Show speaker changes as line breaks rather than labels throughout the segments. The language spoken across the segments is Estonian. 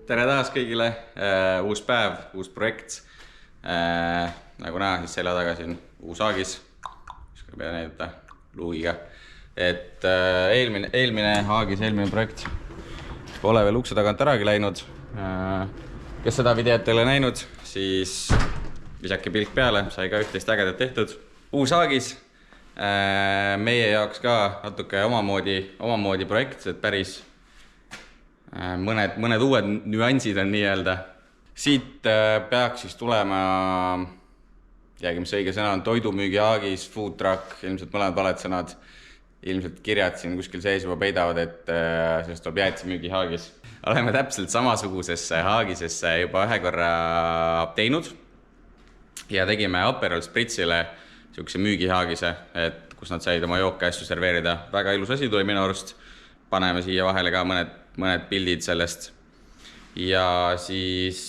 Tere taas kõigile, uus päev, uus projekt. Nagu näha, siis selja taga siin uus haagis, mis ka peale näidata luugiga. Et eelmine haagis, eelmine projekt pole veel ukse tagant äragi läinud. Kes seda videot ei ole näinud, siis visake pilk peale, sai ka üht-teist ägedat tehtud. Uus haagis, meie jaoks ka natuke omamoodi projekt, et päris mõned uued nüansid on nii-öelda. Siit peaks siis tulema, mis õige sõna on, toidumüügihaagis, food truck, ilmselt mõlemad valed sõnad, ilmselt kirjad siin kuskil sees juba peidavad, et sellest tuleb jäätisemüügihaagis. Oleme täpselt samasugusesse haagisesse juba ühe korra teinud ja tegime Aperol Spritzile siukse müügihaagise, et kus nad said oma jooke asju serveerida. Väga ilus asi tuli minu arust. Paneme siia vahele ka mõned pildid sellest. Ja siis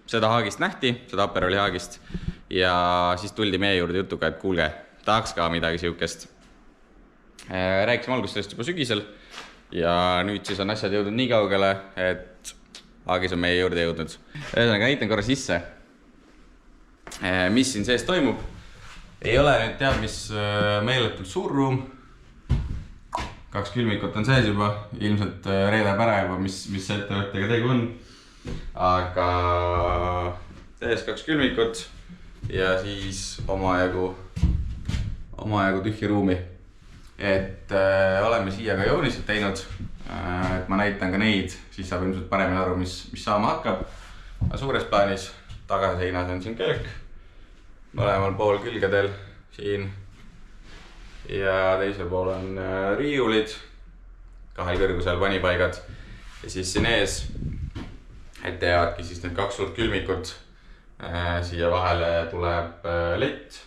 seda haagist nähti, seda Aperoli haagist. Ja siis tuldi meie juurde jutuga, et kuulge, tahaks ka midagi siukest. Rääkisime alguses sellest juba sügisel. Ja nüüd siis on asjad jõudnud nii kaugele, et haagis on meie juurde jõudnud. Ühesõnaga näitan korra sisse, mis siin sees toimub. Ei ole nüüd tead, mis meeletult suur ruum. 2 külmikut on sees juba, ilmselt reedab ära juba, mis ettevõttega tegu on. Aga sees 2 külmikut ja siis omajagu tühja ruumi. Et oleme siia ka joonised teinud, et ma näitan ka neid, siis saab ilmselt paremini aru, mis saama hakkab. Suures plaanis tagaseinas on siin köök, mõlemal pool külgedel siin. Ja teisel pool on riiulid, 2 kõrgusel vanipaigad ja siis siin ees, et teevadki siis need 2 suurt külmikut. Siia vahele tuleb lett,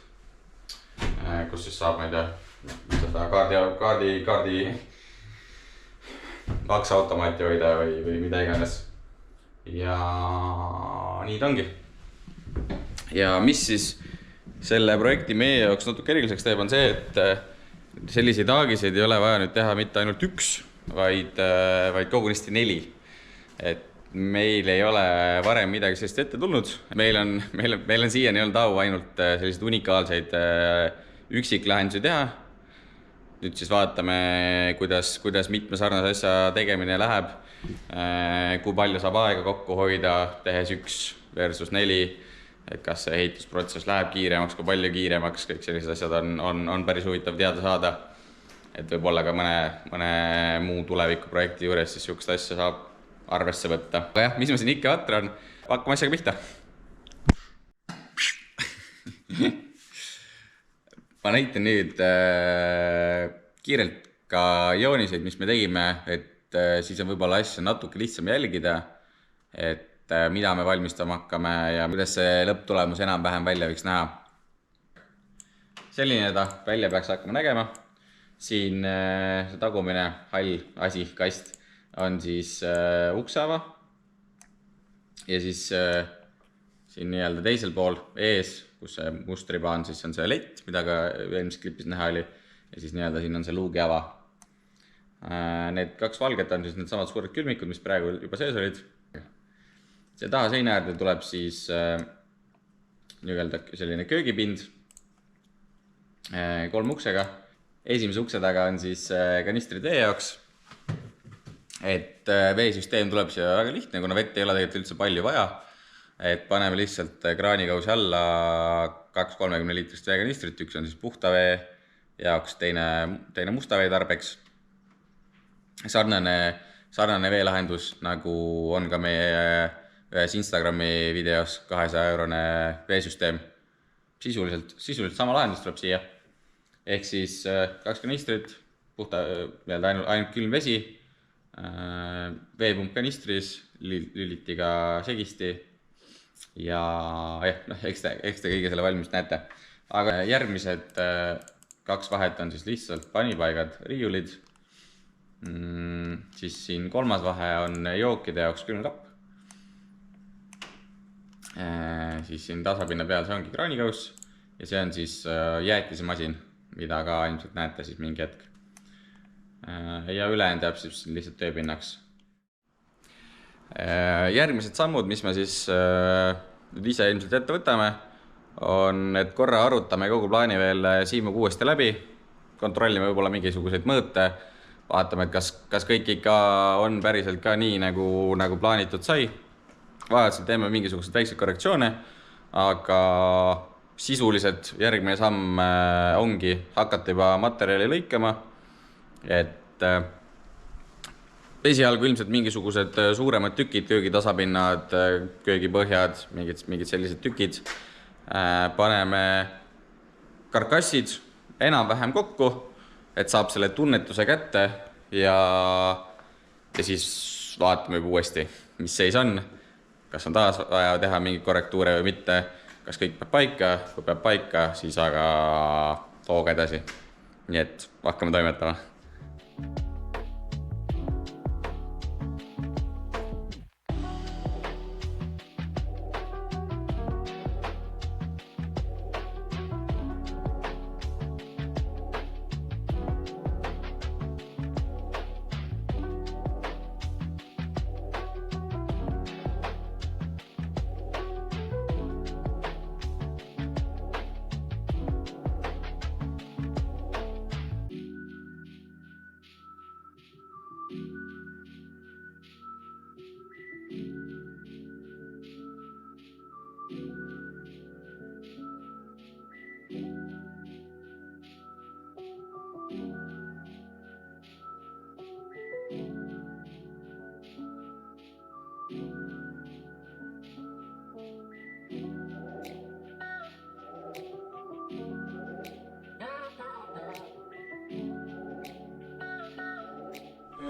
kus siis saab, ma ei tea, seda kaardi makseautomaati hoida või mida iganes. Ja nii ta ongi. Ja mis siis selle projekti meie jaoks natuke eriliseks teeb, on see, et selliseid haagiseid ei ole vaja nüüd teha mitte ainult 1, vaid kogunisti 4. Et meil ei ole varem midagi sellist ette tulnud. Meil on siiani olnud au ainult selliseid unikaalseid üksiklahendusi teha. Nüüd siis vaatame, kuidas mitme sarnase asja tegemine läheb, kui palju saab aega kokku hoida, tehes 1 versus 4. Et kas see ehitusprotsess läheb kiiremaks, kui palju kiiremaks, kõik sellised asjad on päris huvitav teada saada. Et võib-olla ka mõne muu tulevikuprojekti juures siis siukest asja saab arvesse võtta. Aga jah, mis ma siin ikka vatran, hakkame asjaga pihta. Ma näitan nüüd kiirelt ka jooniseid, mis me tegime, et siis on võib-olla asja natuke lihtsam jälgida, et mida me valmistama hakkame ja kuidas see lõpptulemus enam-vähem välja võiks näha. Selline ta välja peaks hakkama nägema. Siin see tagumine hall asi, kast on siis ukseava. Ja siis siin nii-öelda teisel pool ees, kus see mustriba on, siis on see lett, mida ka eelmises klipis näha oli. Ja siis nii-öelda siin on see luugiava. Need 2 valget on siis need samad suured külmikud, mis praegu juba sees olid. See taha seina äärde tuleb siis selline köögipind 3 uksega. Esimese ukse taga on siis kanistri tee jaoks. Et veesüsteem tuleb siia väga lihtne, kuna vett ei ole tegelikult üldse palju vaja. Et paneme lihtsalt kraanikausi alla 2 30 liitrist veekanistrit, 1 on siis puhta vee jaoks, teine musta vee tarbeks. Sarnane veelahendus, nagu on ka meie ühes Instagrami videos 200-eurone veesüsteem. Sisuliselt sama lahendus tuleb siia. Ehk siis 2 kanistrit, puhta, ainult külm vesi, veepump kanistris, lüliti ka segisti ja eks te kõige selle valmist näete. Aga järgmised 2 vahet on siis lihtsalt panipaigad, riiulid. Siis siin 3. vahe on jookide jaoks külmkapp. Siis siin tasapinna peal see ongi kraanikaus ja see on siis jäätisemasin, mida ka ilmselt näete siis mingi hetk. Ja ülejäänud jääb siis lihtsalt tööpinnaks. Järgmised sammud, mis me siis nüüd ise ilmselt ette võtame, on, et korra arutame kogu plaani veel Siimuga uuesti läbi, kontrollime võib-olla mingisuguseid mõõte, vaatame, et kas kõik ikka on päriselt ka nii, nagu plaanitud sai. Vahedselt teeme mingisugused väikseid korrektsioone, aga sisuliselt järgmine samm ongi hakata juba materjali lõikama, et esialgu ilmselt mingisugused suuremad tükid, köögi tasapinnad, köögipõhjad, mingid sellised tükid. Paneme karkassid enam-vähem kokku, et saab selle tunnetuse kätte ja siis vaatame juba uuesti, mis seis on. Kas on taas vaja teha mingi korrektuure või mitte, kas kõik peab paika, kui peab paika, siis aga tooga edasi. Nii et hakkame toimetama.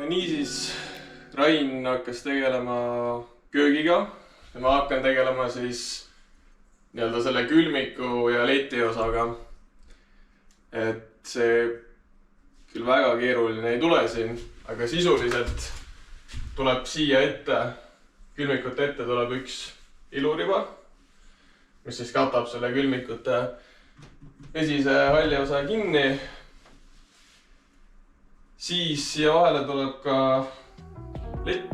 Niisiis Rain hakkas tegelema köögiga ja ma hakkan tegelema siis nii-öelda selle külmiku ja leti osaga. Et see küll väga keeruline ei tule siin, aga sisuliselt tuleb siia ette, külmikute ette tuleb üks iluriba, mis siis katab selle külmikute esise halli osa kinni. Siis siia vahele tuleb ka lett.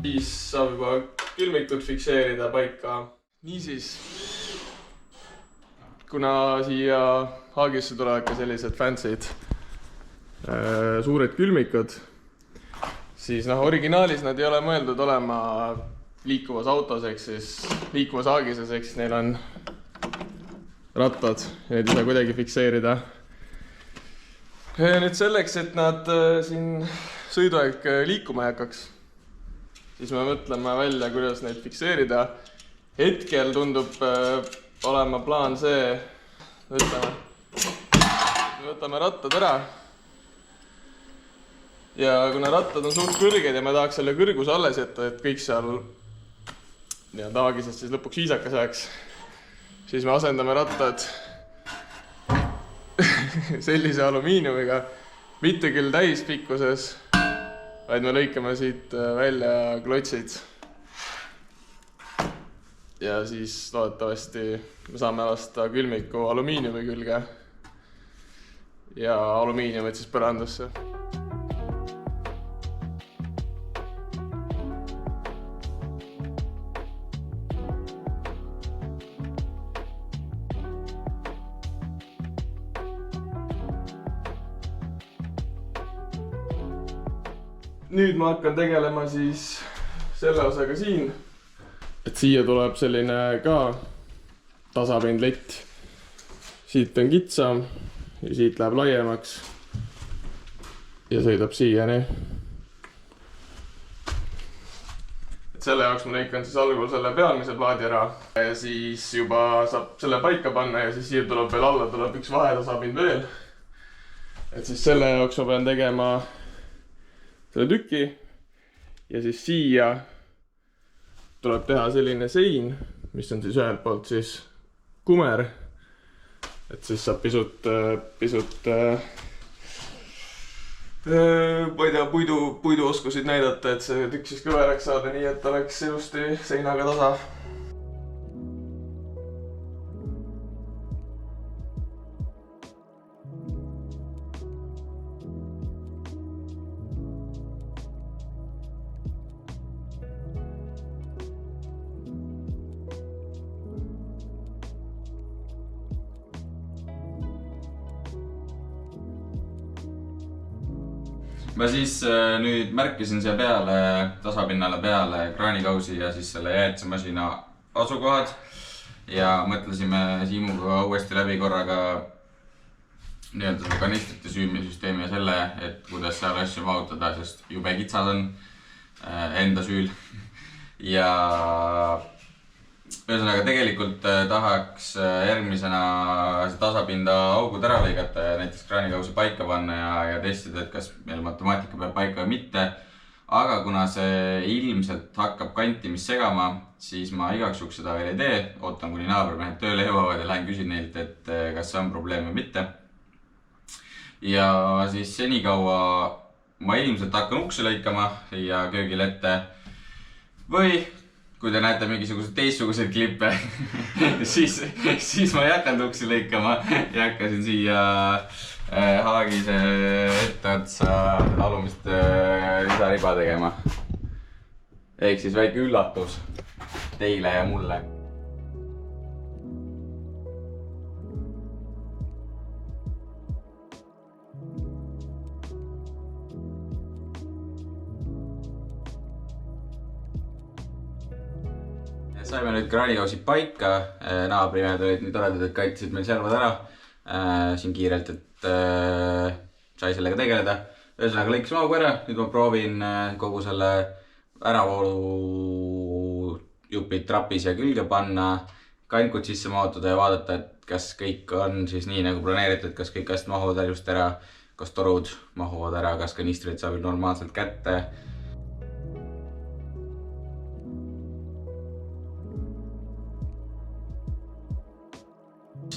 Siis saab juba külmikud fikseerida paika. Niisiis, kuna siia haagisse tulevad ka sellised fancy'd suured külmikud, siis originaalis nad ei ole mõeldud olema liikuvas autos, ehk siis liikuvas haagises, ehk siis neil on rattad ja neid ei saa kuidagi fikseerida. Nüüd selleks, et nad siin sõiduaeg liikuma ei hakkaks, siis me mõtleme välja, kuidas neid fikseerida. Hetkel tundub olema plaan see, võtame rattad ära. Ja kuna rattad on suht kõrged ja me tahaks selle kõrguse alles jätta, et kõik seal haagisest siis lõpuks viisakas jääks, siis me asendame rattad sellise alumiiniumiga, mitte küll täispikkuses, vaid me lõikame siit välja klotsid. Ja siis loodetavasti me saame lasta külmiku alumiiniumi külge ja alumiiniumid siis põrandusse. Nüüd ma hakkan tegelema siis selle osaga siin, et siia tuleb selline ka tasapind lett. Siit on kitsam ja siit läheb laiemaks ja sõidab siiani. Selle jaoks ma lõikan siis algul selle pealmise plaadi ära ja siis juba saab selle paika panna ja siis siia tuleb veel alla, tuleb üks vahetasapind veel. Et siis selle jaoks ma pean tegema selle tüki ja siis siia tuleb teha selline sein, mis on siis ühelt poolt siis kumer, et siis saab pisut ma ei tea, puiduoskusid näidata, et see tükk siis kõveraks saada nii, et oleks ilusti seinaga tasa. ma siis nüüd märkisin siia peale, tasapinnale peale kraanikausi ja siis selle jäätisemasina asukohad. Ja mõtlesime Siimuga uuesti läbi korraga nii-öelda seda kanistrite süümisüsteemi ja selle, et kuidas seal asju mahutada, sest jube kitsas on enda süül. Ja ühesõnaga tegelikult tahaks järgmisena see tasapinda augud ära lõigata ja näiteks kraanikausi paika panna ja testida, et kas meil matemaatika peab paika või mitte. Aga kuna see ilmselt hakkab kantimist segama, siis ma igaks juhuks seda veel ei tee. Ootan, kuni naabrimehed tööle jõuavad ja lähen küsin neilt, et kas see on probleem või mitte. Ja siis senikaua ma ilmselt hakkan uksi lõikama ja köögil ette. Või kui te näete mingisuguseid teistsuguseid klippe, siis ma ei hakanud uksi lõikama ja hakkasin siia haagise etteotsa alumist lisariba tegema. Ehk siis väike üllatus teile ja mulle. Saime nüüd kraanikausid paika, naabrimehed olid nii toredad, et kaitisid meil servad ära siin kiirelt, et sai sellega tegeleda. Ühesõnaga lõikasime augu ära, nüüd ma proovin kogu selle äravoolu jupid trapis ja külge panna, kankud sisse mahutada ja vaadata, et kas kõik on siis nii nagu planeeritud, kas kõik asjad mahuvad just ära, kas torud mahuvad ära, kas kanistrid saab normaalselt kätte.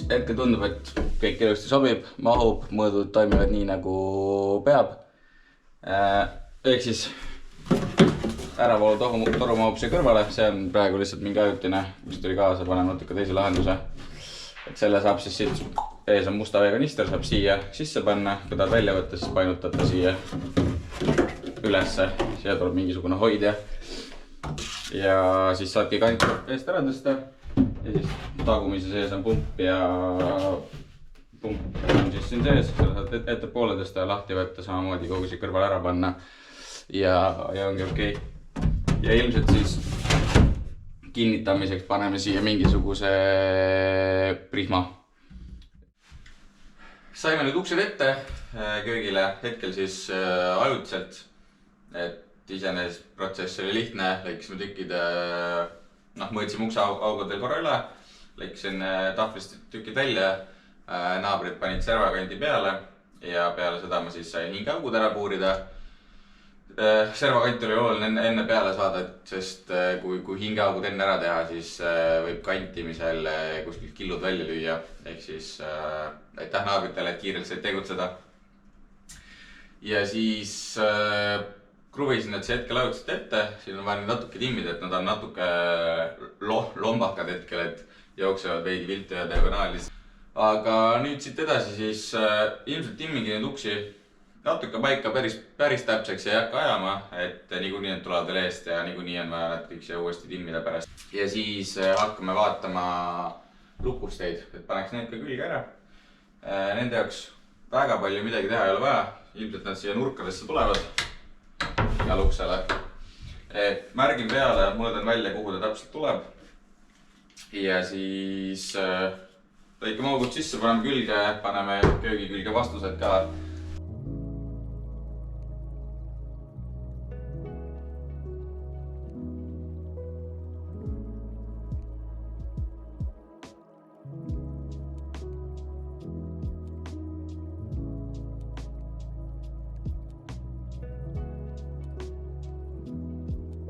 Hetkel tundub, et kõik ilusti sobib, mahub, mõõdud toimivad nii nagu peab. Ehk siis äravoolu toru mahub siia kõrvale, see on praegu lihtsalt mingi ajutine, mis tuli kaasa, panen natuke teise lahenduse. Et selle saab siis siit, ees on musta veekanister, saab siia sisse panna, kui tahad välja võtta, siis painutate siia ülesse, siia tuleb mingisugune hoidja. Ja siis saadki kant eest ära tõsta. Ja siis tagumise sees on pump ja pump on siis siin sees, selle saad ettepoole tõsta ja lahti võtta, samamoodi kogu siia kõrval ära panna ja ongi okei. Ja ilmselt siis kinnitamiseks paneme siia mingisuguse prisma. Saime nüüd uksed ette köögile hetkel siis ajutiselt, et iseenesest protsess oli lihtne, lõikasime tükid mõõtsime ukse augudel korra üle, lõikasin tahvlist tükid välja, naabrid panid servakandi peale ja peale seda ma siis sain hingeaugud ära puurida. Servakant oli oluline enne peale saada, sest kui hingeaugud enne ära teha, siis võib kantimisel kuskilt killud välja lüüa. Ehk siis aitäh naabritele, et kiirelt said tegutseda. Ja siis kruvisin need see hetkel ajutiselt ette, siin on vaja natuke timmida, et nad on natuke lombakad hetkel, et jooksevad veidi viltu ja diagonaalis. Aga nüüd siit edasi siis ilmselt timmingi neid uksi natuke paika päris täpseks ja ei hakka ajama, et niikuinii need tulevad veel eest ja niikuinii on vaja nad kõik siia uuesti timmida pärast. Ja siis hakkame vaatama lukusteid, et paneks need ka külge ära. Nende jaoks väga palju midagi teha ei ole vaja, ilmselt nad siia nurkadesse tulevad. Ja luksele. Märgin peale, mõõdan välja, kuhu ta täpselt tuleb. Ja siis lõikame augud sisse, paneme külge, paneme köögi külge vastused ka.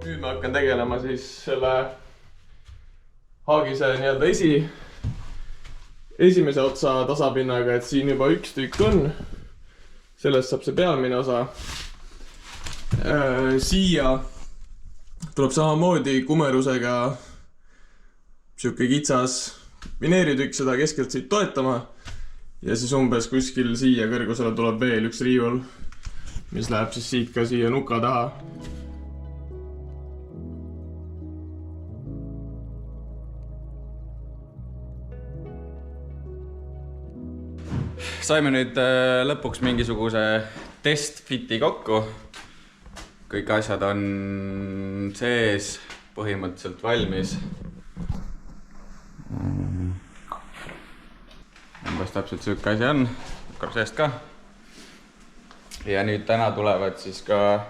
Nüüd ma hakkan tegelema siis selle haagise nii-öelda esimese otsa tasapinnaga, et siin juba üks tükk on. Sellest saab see pealmine osa. Siia tuleb samamoodi kumerusega siuke kitsas vineeritükk seda keskelt siit toetama. Ja siis umbes kuskil siia kõrgusele tuleb veel üks riiul, mis läheb siis siit ka siia nuka taha.
Saime nüüd lõpuks mingisuguse test fiti kokku. Kõik asjad on sees, põhimõtteliselt valmis. Umbes täpselt siuke asi on, hakkab seest ka. Ja nüüd täna tulevad siis ka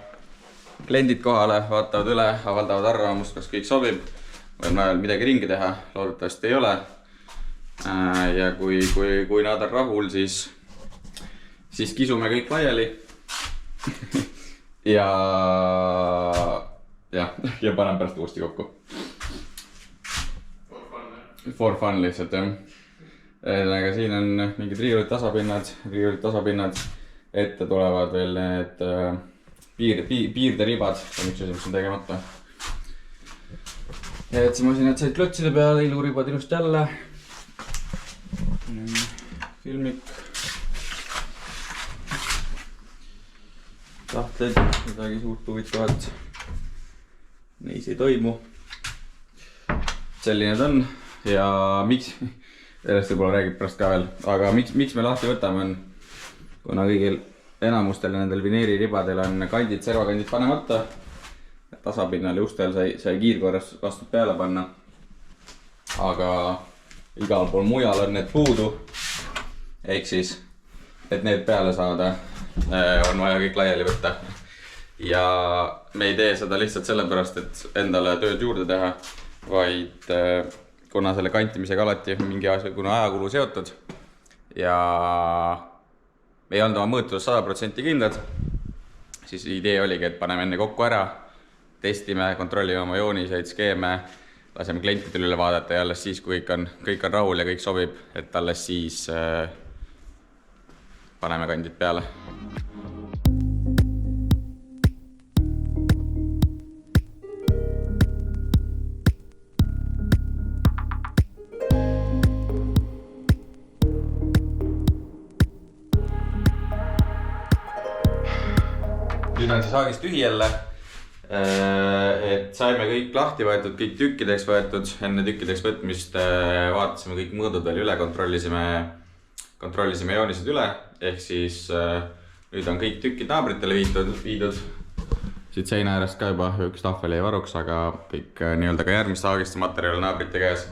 kliendid kohale, vaatavad üle, avaldavad arvamust, kas kõik sobib. Võin veel midagi ringi teha, loodetavasti ei ole. Ja kui nad on rahul, siis kisume kõik laiali. ja panen pärast uuesti kokku. For fun lihtsalt, jah. Aga siin on mingid riiulid tasapinnad. Ette tulevad veel need piirderibad, see on üks asi, mis on tegemata. Jätsimasinad said klotside peale, iluribad ilust jälle. Filmik. Tahtled, midagi suurt huvitavat. Neis ei toimu. Selline ta on. Ja miks, sellest võib-olla räägib pärast ka veel, aga miks me lahti võtame on, kuna kõigil enamustel nendel vineeriribadel on kandid, servakandid panemata. Tasapinnal ja ustel sai kiirkorras vastu peale panna. Aga igal pool mujal on need puudu. Ehk siis, et need peale saada, on vaja kõik laiali võtta. Ja me ei tee seda lihtsalt sellepärast, et endale tööd juurde teha, vaid kuna selle kantimisega alati mingi ajakulu seotud ja me ei olnud oma mõõtus 100% kindlad, siis idee oligi, et paneme enne kokku ära, testime, kontrollime oma jooniseid, skeeme, laseme klientidele üle vaadata ja alles siis, kui kõik on rahul ja kõik sobib, et alles siis paneme kandid peale. Nüüd on siis haagis tühi jälle, et saime kõik lahti võetud, kõik tükkideks võetud. Enne tükkideks võtmist vaatasime kõik mõõdud veel üle, kontrollisime joonised üle. Ehk siis nüüd on kõik tükid naabritele viidud. Siit seina äärest ka juba üks tahvel jäi varuks, aga kõik nii-öelda ka järgmiste haagiste materjal naabrite käes.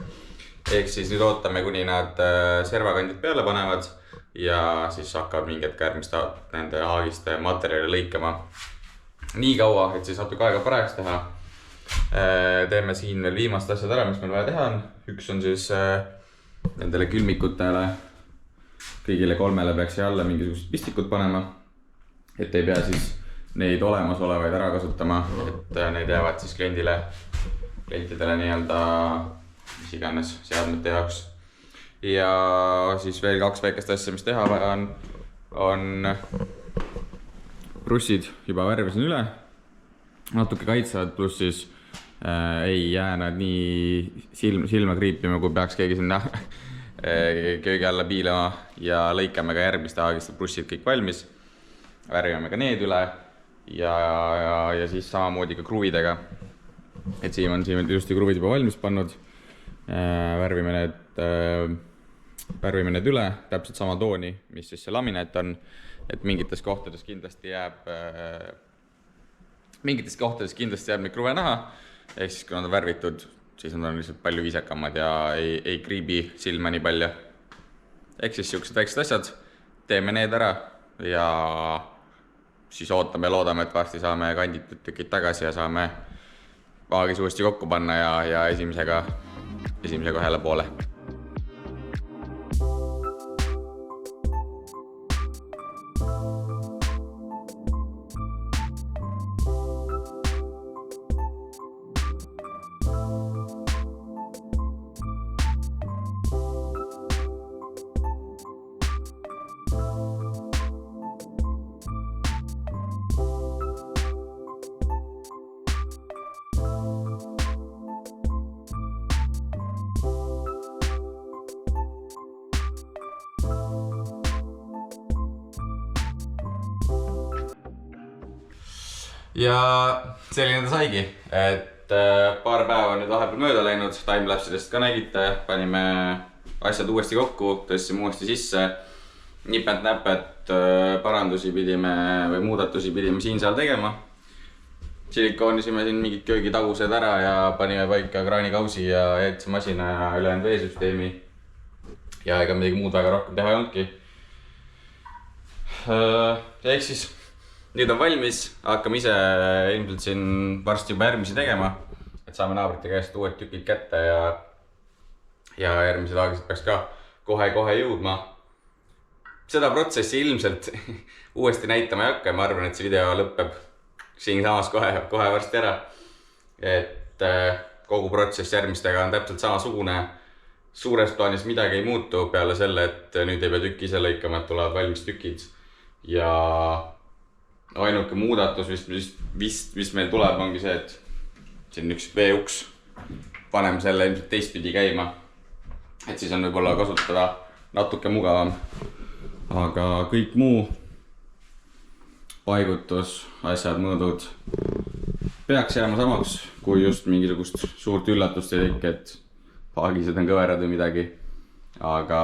Ehk siis nüüd ootame, kuni nad servakandid peale panevad. Ja siis hakkab mingi hetk järgmiste nende haagiste materjali lõikama nii kaua, et siis natuke aega parajaks teha. Teeme siin veel viimast asjad ära, mis meil vaja teha on. Üks on siis nendele külmikutele, kõigile 3 peaks siia alla mingisugused pistikud panema. Et ei pea siis neid olemasolevaid ära kasutama, et neid jäävad siis klientidele nii-öelda mis iganes seadmete jaoks. Ja siis veel 2 väikest asja, mis teha vaja on brussid juba värvisin üle. Natuke kaitsevad, pluss siis ei jää nad nii silma kriipima, kui peaks keegi sinna köögi alla piilama. Ja lõikame ka järgmiste haagiste brussid kõik valmis. Värvime ka need üle ja siis samamoodi ka kruvidega. Et siin on just kruvid juba valmis pannud. Värvime need üle, täpselt sama tooni, mis siis see laminat on, et mingites kohtades kindlasti jääb neid kruve näha, ehk siis kui nad on värvitud, siis nad on lihtsalt palju viisakamad ja ei kriibi silma nii palju. Ehk siis siuksed väiksed asjad, teeme need ära ja siis ootame ja loodame, et varsti saame kanditud tükid tagasi ja saame haagis uuesti kokku panna ja esimesega ühele poole. Ja selline ta saigi, et paar päeva nüüd vahepeal mööda läinud, timelapsidest ka nägite, panime asjad uuesti kokku, tõstsime uuesti sisse nipet-näpet parandusi pidime või muudatusi pidime siin-seal tegema. Silikoonisime siin mingid köögitagused ära ja panime paika kraanikausi ja jätsemasina ja ülejäänud veesüsteemi. Ja ega midagi muud väga rohkem teha ei olnudki. Ehk siis nüüd on valmis, hakkame ise ilmselt siin varsti juba järgmisi tegema, et saame naabrite käest uued tükid kätte ja järgmised aagised peaks ka kohe-kohe jõudma. Seda protsessi ilmselt uuesti näitama ei hakka ja ma arvan, et see video lõpeb siin samas kohe varsti ära. Et kogu protsess järgmistega on täpselt samasugune. Suures plaanis midagi ei muutu peale selle, et nüüd ei pea tükki ise lõikama, et tulevad valmis tükid. Ja ainuke muudatus, mis meil tuleb, ongi see, et siin üks veeuks. Paneme selle ilmselt teistpidi käima. Et siis on võib-olla kasutada natuke mugavam. Aga kõik muu paigutus, asjad, mõõdud peaks jääma samaks, kui just mingisugust suurt üllatust ei tekke, et paagised on kõverad või midagi. Aga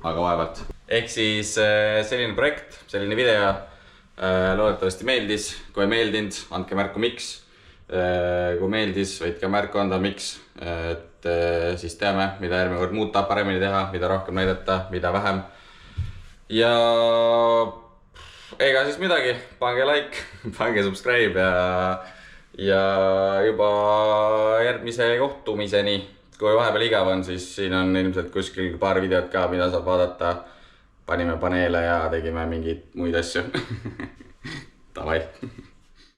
vaevalt. Ehk siis selline projekt, selline video loodetavasti meeldis. Kui ei meeldinud, andke märku miks. Kui meeldis, võite märku anda miks. Et siis teame, mida järgmine kord muuta, paremini teha, mida rohkem näidata, mida vähem. Ja ega siis midagi, pange like, pange subscribe ja juba järgmise kohtumiseni. Kui vahepeal igav on, siis siin on ilmselt kuskil paar videot ka, mida saab vaadata. Panime paneele ja tegime mingeid muid asju. Davai.